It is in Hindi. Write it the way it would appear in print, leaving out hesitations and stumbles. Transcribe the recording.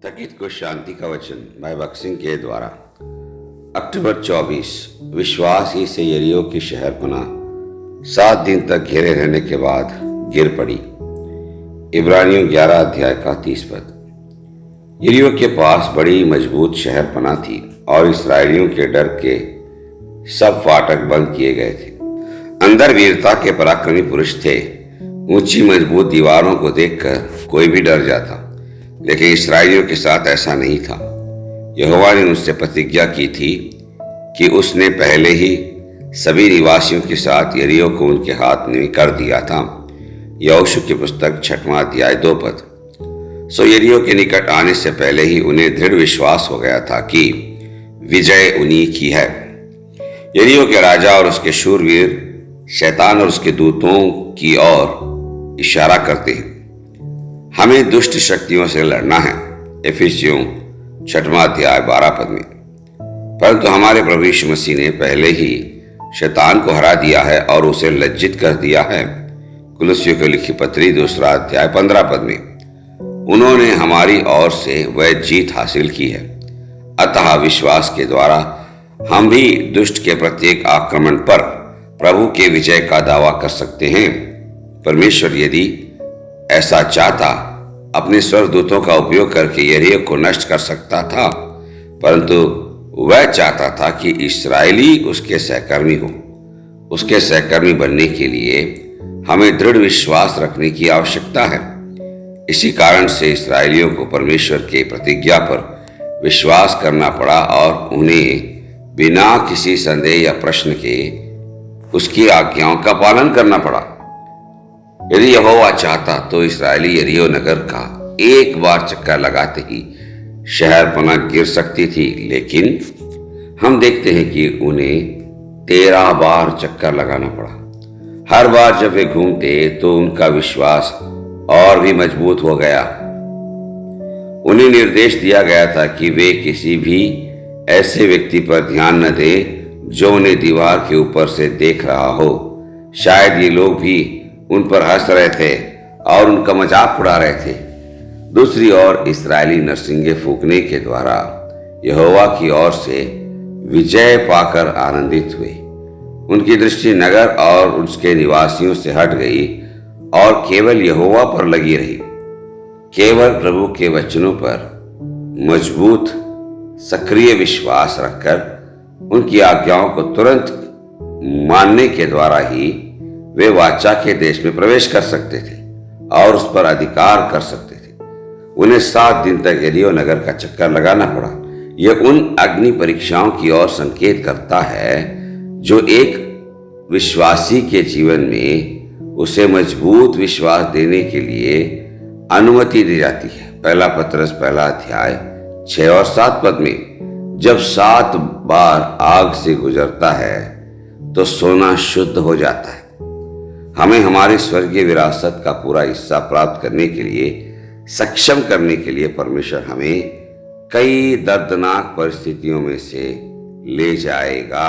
थकित को शांति का वचन भाई भक्त सिंह के द्वारा। अक्टूबर 24। विश्वास ही से यरीहो की शहरपनाह 7 दिन तक घेरे रहने के बाद गिर पड़ी। इब्रानियों 11 अध्याय का 30 पद। यरीहो के पास बड़ी मजबूत शहरपनाह थी और इसराइलियों के डर के सब फाटक बंद किए गए थे। अंदर वीरता के पराक्रमी पुरुष थे। ऊंची मजबूत दीवारों को देखकर कोई भी डर जाता, लेकिन इसराइलियों के साथ ऐसा नहीं था। यहोवा ने उनसे प्रतिज्ञा की थी कि उसने पहले ही सभी निवासियों के साथ यरीहो को उनके हाथ में कर दिया था। यहोशू की पुस्तक 6वां अध्याय 2 पद। सो यरीहो के निकट आने से पहले ही उन्हें दृढ़ विश्वास हो गया था कि विजय उन्हीं की है। यरीहो के राजा और उसके शूरवीर शैतान और उसके दूतों की ओर इशारा करते हैं। हमें दुष्ट शक्तियों से लड़ना है, इफिसियों 6वां अध्याय 12 पद में। परंतु हमारे प्रभु यीशु मसीह ने पहले ही शैतान को हरा दिया है और उसे लज्जित कर दिया है। कुलुस्सियों को लिखी पत्री 2 अध्याय 15 पद में उन्होंने हमारी ओर से वह जीत हासिल की है। अतः विश्वास के द्वारा हम भी दुष्ट के प्रत्येक आक्रमण पर प्रभु के विजय का दावा कर सकते हैं। परमेश्वर यदि ऐसा चाहता अपने स्वर्गदूतों का उपयोग करके यरीहो को नष्ट कर सकता था, परंतु वह चाहता था कि इस्राएली उसके सहकर्मी हो। उसके सहकर्मी बनने के लिए हमें दृढ़ विश्वास रखने की आवश्यकता है। इसी कारण से इस्राएलियों को परमेश्वर के प्रतिज्ञा पर विश्वास करना पड़ा और उन्हें बिना किसी संदेह या प्रश्न के उसकी आज्ञाओं का पालन करना पड़ा। यदि यहोवा चाहता तो इस्राएली यरीहो नगर का एक बार चक्कर लगाते ही शहरपनाह गिर सकती थी, लेकिन हम देखते हैं कि उन्हें 13 बार चक्कर लगाना पड़ा। हर बार जब वे घूमते तो उनका विश्वास और भी मजबूत हो गया। उन्हें निर्देश दिया गया था कि वे किसी भी ऐसे व्यक्ति पर ध्यान न दें जो उन्हें दीवार के ऊपर से देख रहा हो। शायद ये लोग भी उन पर हंस रहे थे और उनका मजाक उड़ा रहे थे। दूसरी ओर इस्राएली नरसिंगे फूंकने के द्वारा यहोवा की ओर से विजय पाकर आनंदित हुए। उनकी दृष्टि नगर और उसके निवासियों से हट गई और केवल यहोवा पर लगी रही। केवल प्रभु के वचनों पर मजबूत सक्रिय विश्वास रखकर उनकी आज्ञाओं को तुरंत मानने के द्वारा ही वे वाचा के देश में प्रवेश कर सकते थे और उस पर अधिकार कर सकते थे। उन्हें 7 दिन तक यरीहो नगर का चक्कर लगाना पड़ा। यह उन अग्नि परीक्षाओं की ओर संकेत करता है जो एक विश्वासी के जीवन में उसे मजबूत विश्वास देने के लिए अनुमति दी जाती है। पहला पत्रस 1 अध्याय 6 और 7 पद में जब 7 बार आग से गुजरता है तो सोना शुद्ध हो जाता है। हमें हमारी स्वर्गीय विरासत का पूरा हिस्सा प्राप्त करने के लिए सक्षम करने के लिए परमेश्वर हमें कई दर्दनाक परिस्थितियों में से ले जाएगा।